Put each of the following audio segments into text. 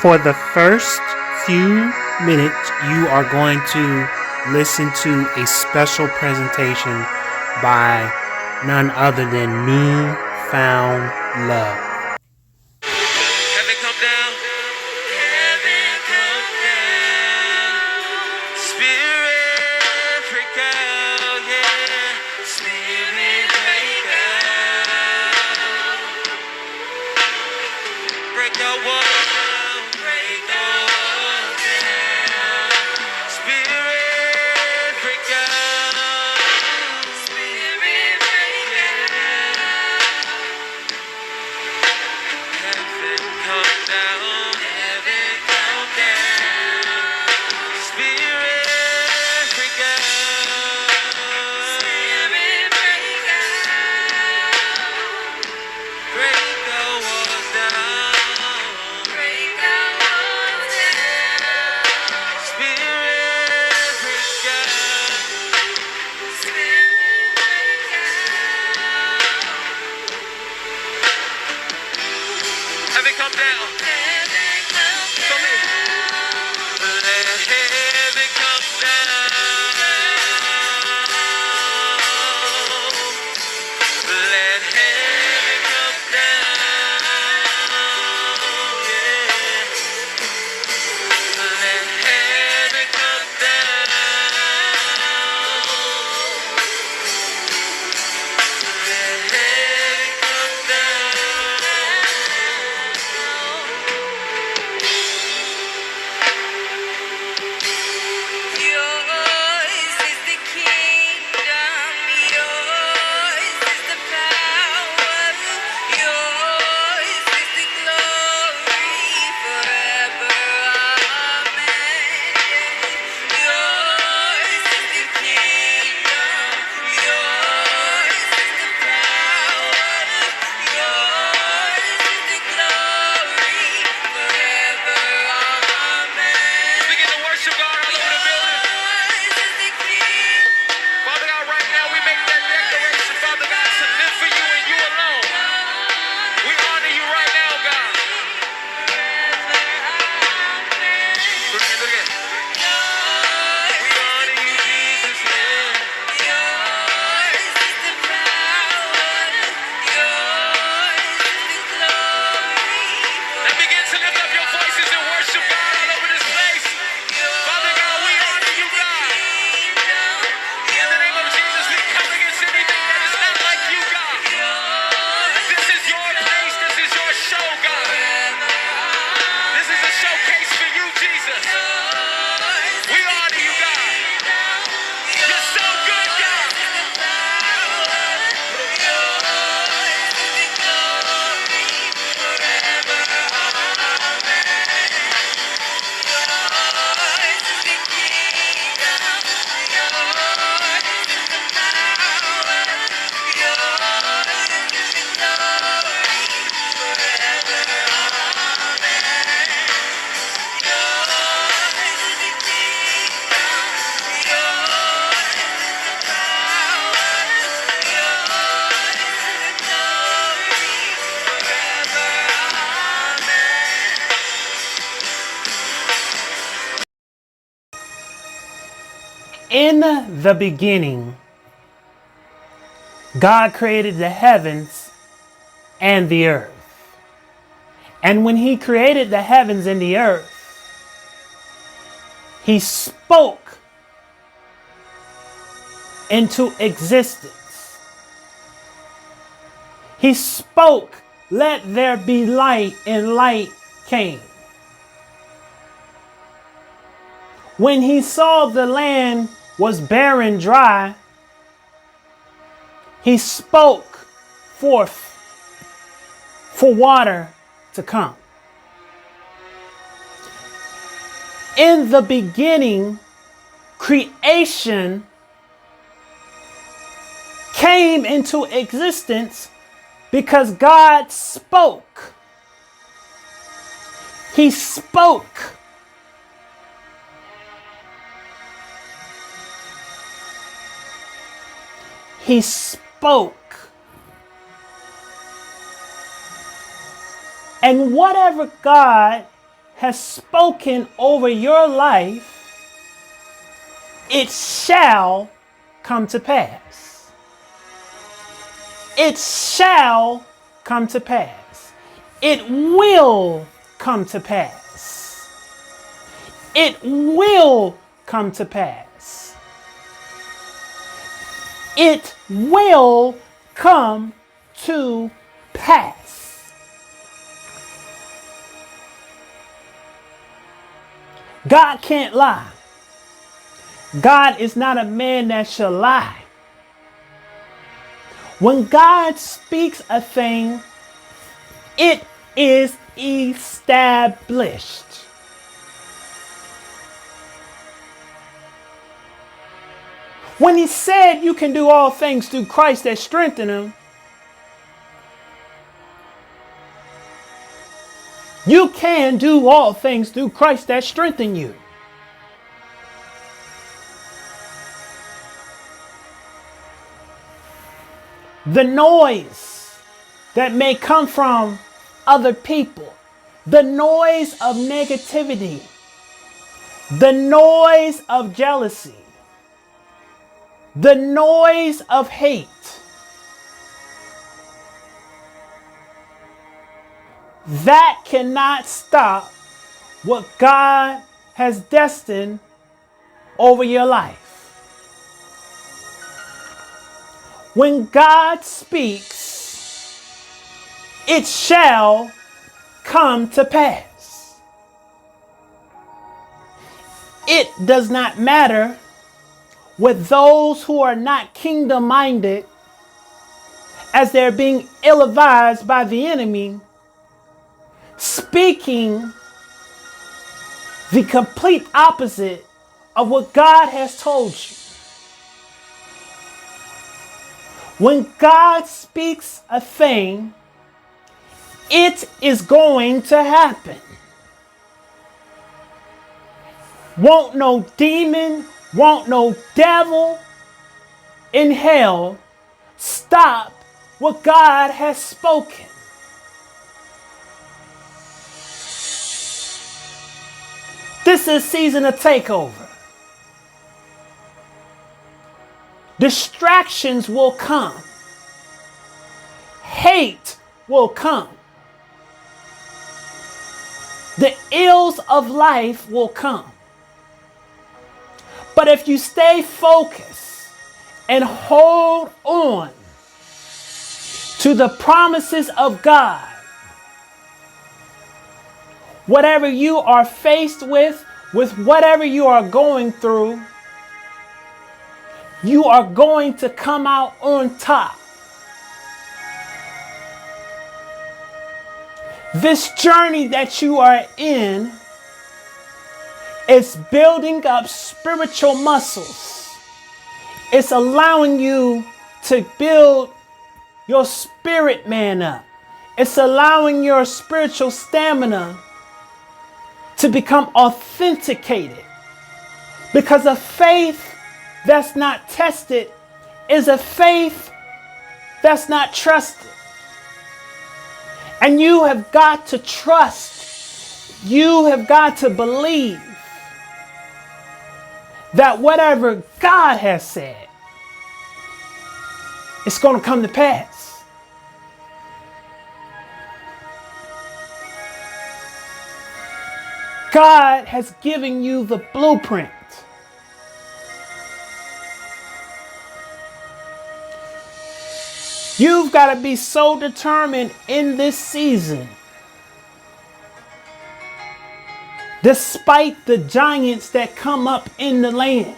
For the first few minutes, you are going to listen to a special presentation by none other than New Found Love. Heaven come down. Heaven come down. Spirit break out, yeah. Spirit break out. Break out what? Break out down. Spirit break out. Spirit break out. Heaven come down. Heaven come down. Spirit break out. Spirit break out. Break the walls down. Break the walls down. Spirit break out. Spirit break out. Heaven come down. Heaven come down. Let heaven come down. Let heaven come down. Yeah. Let heaven come down. Let heaven come down. Yours is the kingdom, yours is the power, yours is the glory forever. Amen. Yours is the kingdom, yours is the power, yours is the glory forever. Amen. Begin to worship God all over the building. Father God, right now we make that declaration, Father God, to live for you and you alone. We honor you right now, God. Look again, look again. We honor you, Jesus, yeah. Yours is the power, yours is the glory. And begin to lift up your voices and worship God all over this place. Father God, we honor you, God. In the name of Jesus, we come against anything that is not like you, God. This is your place. This is your show, God. This is a showcase for you, Jesus. We honor you, God. You're so good, God. In the beginning, God created the heavens and the earth. And when he created the heavens and the earth, he spoke into existence. He spoke, "Let there be light," and light came. When he saw the land was barren, dry, he spoke forth for water to come. In the beginning, creation came into existence because God spoke. He spoke. He spoke. And whatever God has spoken over your life, it shall come to pass. It shall come to pass. It will come to pass. It will come to pass. It will come to pass. God can't lie. God is not a man that shall lie. When God speaks a thing, it is established. When he said you can do all things through Christ that strengthen him, you can do all things through Christ that strengthen you. The noise that may come from other people, the noise of negativity, the noise of jealousy, the noise of hate, that cannot stop what God has destined over your life. When God speaks, it shall come to pass. It does not matter with those who are not kingdom-minded, as they're being ill-advised by the enemy, speaking the complete opposite of what God has told you. When God speaks a thing, it is going to happen. Won't no demon, won't no devil in hell stop what God has spoken. This is a season of takeover. Distractions will come. Hate will come. The ills of life will come. But if you stay focused and hold on to the promises of God, whatever you are faced with whatever you are going through, you are going to come out on top. This journey that you are in is building up spiritual muscles. It's allowing you to build your spirit man up. It's allowing your spiritual stamina to become authenticated. Because a faith that's not tested is a faith that's not trusted. And you have got to trust. You have got to believe that whatever God has said, it's going to come to pass. God has given you the blueprint. You've got to be so determined in this season, despite the giants that come up in the land,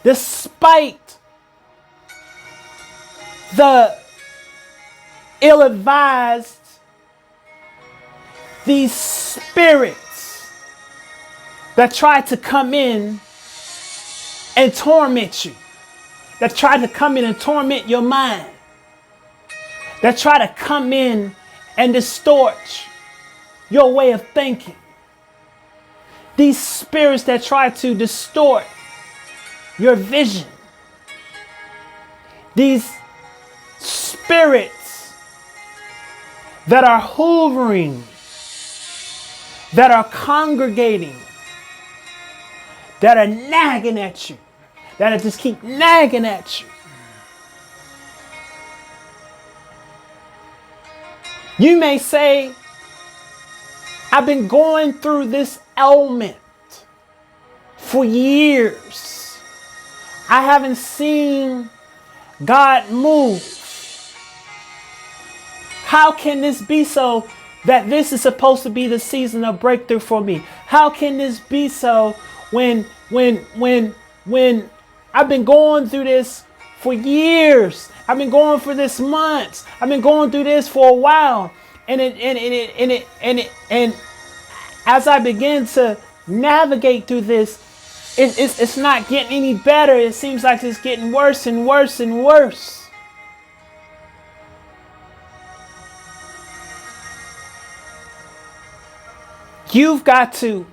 despite the ill-advised, these spirits that try to come in and torment you, that try to come in and torment your mind, that try to come in and distort your way of thinking. These spirits that try to distort your vision. These spirits that are hoovering that are congregating, that are nagging at you, that just keep nagging at you. You may say, I've been going through this ailment for years. I haven't seen God move. How can this be so that this is supposed to be the season of breakthrough for me? How can this be so when I've been going through this for years? I've been going for this months. I've been going through this for a while. And as I begin to navigate through this, it's not getting any better. It seems like it's getting worse and worse and worse. You've got to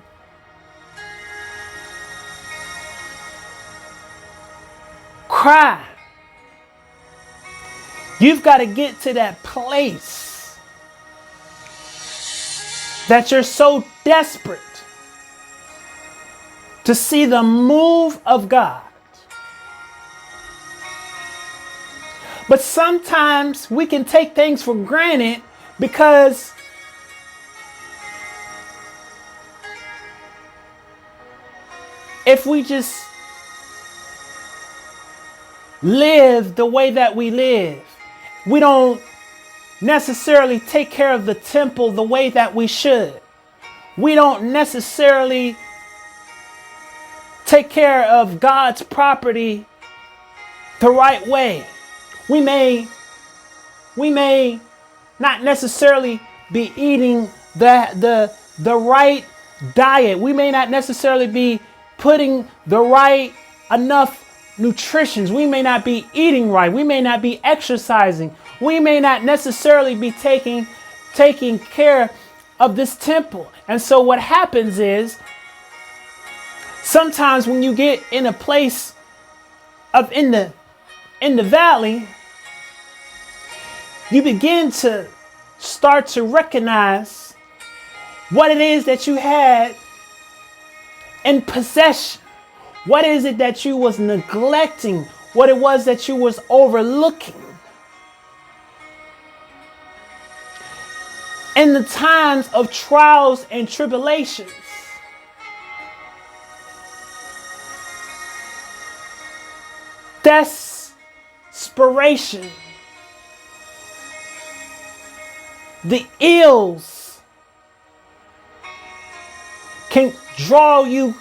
cry. You've got to get to that place that you're so desperate to see the move of God. But sometimes we can take things for granted because if we just live the way that we live, we don't necessarily take care of the temple the way that we should. We don't necessarily take care of God's property the right way. We may not necessarily be eating the right diet. We may not necessarily be putting the right enough nutrition. We may not be eating right. We may not be exercising. We may not necessarily be taking care of this temple. And so what happens is sometimes when you get in a place of in the valley, you begin to start to recognize what it is that you had in possession. What is it that you was neglecting? What it was that you was overlooking? In the times of trials and tribulations, desperation, the ills can draw you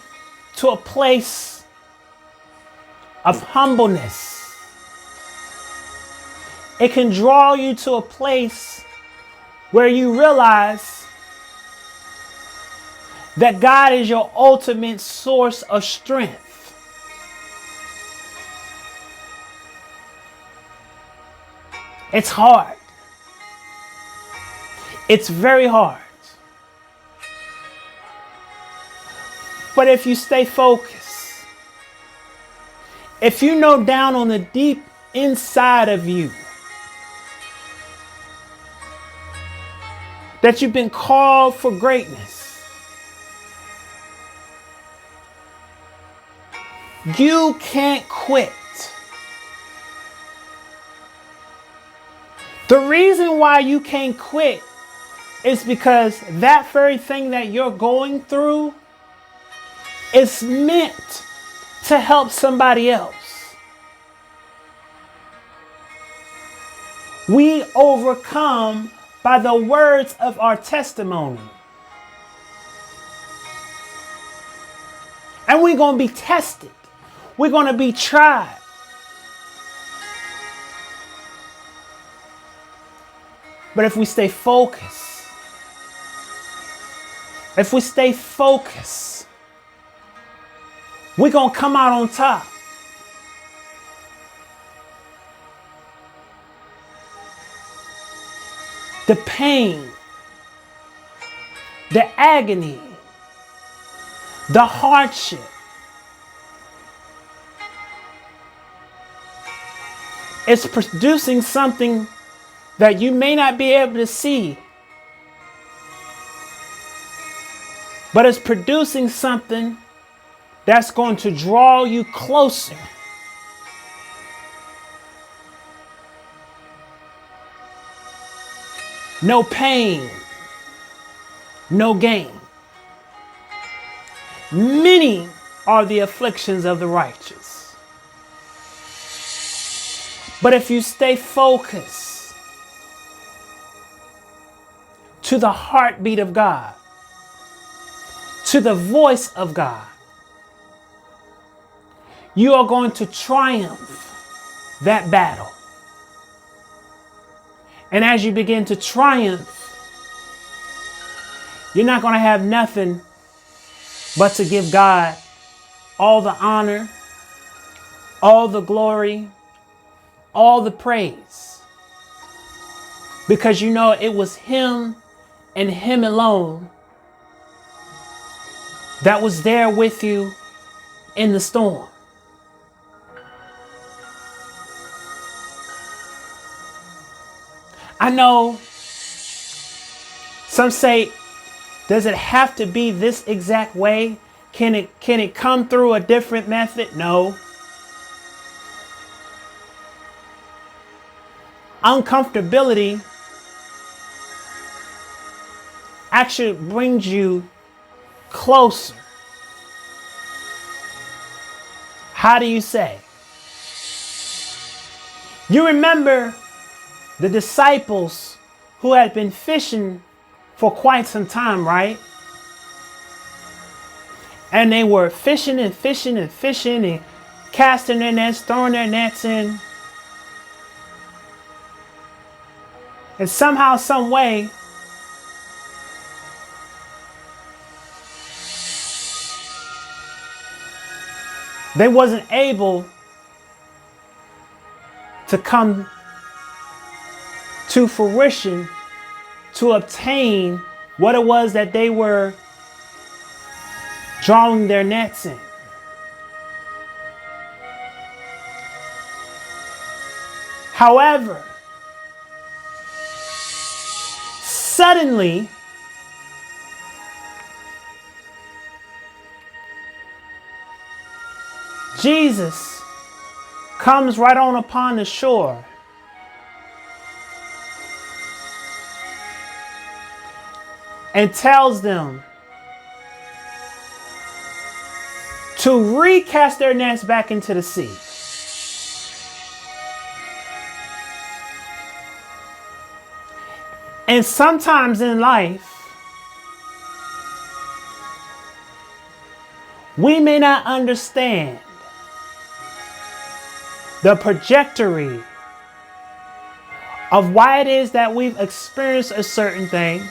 to a place of humbleness. It can draw you to a place where you realize that God is your ultimate source of strength. It's hard. It's very hard. But if you stay focused, if you know down on the deep inside of you that you've been called for greatness, you can't quit. The reason why you can't quit is because that very thing that you're going through is meant to help somebody else. We overcome by the words of our testimony. And we're going to be tested. We're going to be tried. But if we stay focused, we're going to come out on top. The pain, the agony, the hardship, is producing something that you may not be able to see but it's producing something that's going to draw you closer. No pain, no gain. Many are the afflictions of the righteous. But if you stay focused to the heartbeat of God, to the voice of God, you are going to triumph that battle. And as you begin to triumph, you're not going to have nothing but to give God all the honor, all the glory, all the praise. Because you know it was Him and Him alone that was there with you in the storm. I know some say, does it have to be this exact way? Can it come through a different method? No. Uncomfortability actually brings you closer. How do you say? You remember the disciples who had been fishing for quite some time, right? And they were fishing and fishing and fishing and casting their nets, throwing their nets in. And somehow, some way, they wasn't able to come to fruition to obtain what it was that they were drawing their nets in. However, suddenly, Jesus comes right on upon the shore. And tells them to recast their nets back into the sea. And sometimes in life, we may not understand the trajectory of why it is that we've experienced a certain thing.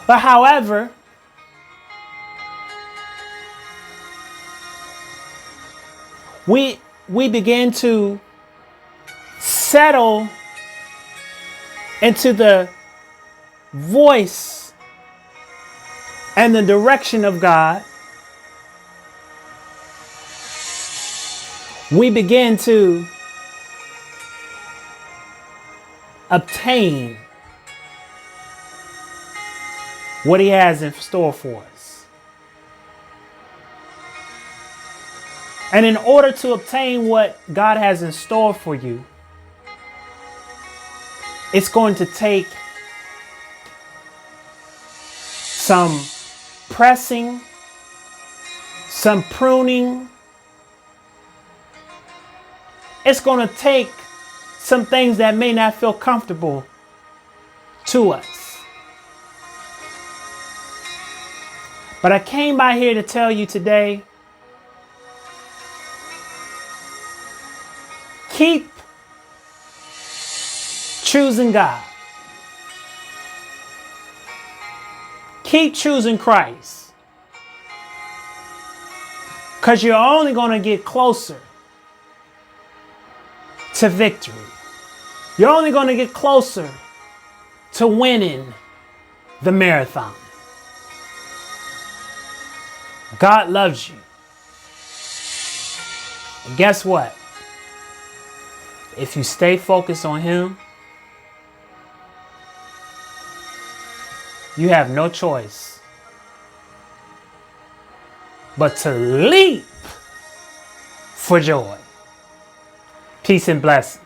But however, we begin to settle into the voice and the direction of God. We begin to obtain what He has in store for us. And in order to obtain what God has in store for you, it's going to take some pressing, some pruning. It's going to take some things that may not feel comfortable to us. But I came by here to tell you today, keep choosing God. Keep choosing Christ. Because you're only going to get closer to victory. You're only going to get closer to winning the marathon. God loves you. And guess what? If you stay focused on Him, You have no choice but to leap for joy. Peace and blessings.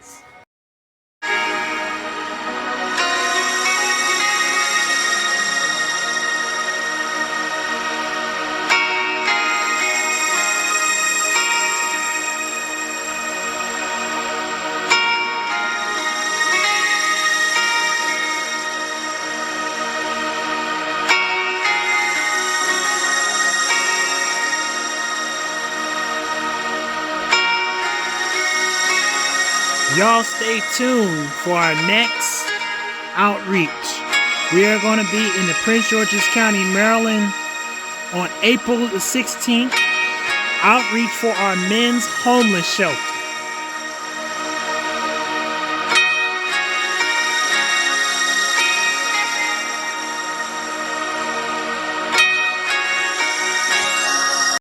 Y'all stay tuned for our next outreach. We are going to be in the Prince George's County, Maryland on April the 16th. Outreach for our men's homeless shelter.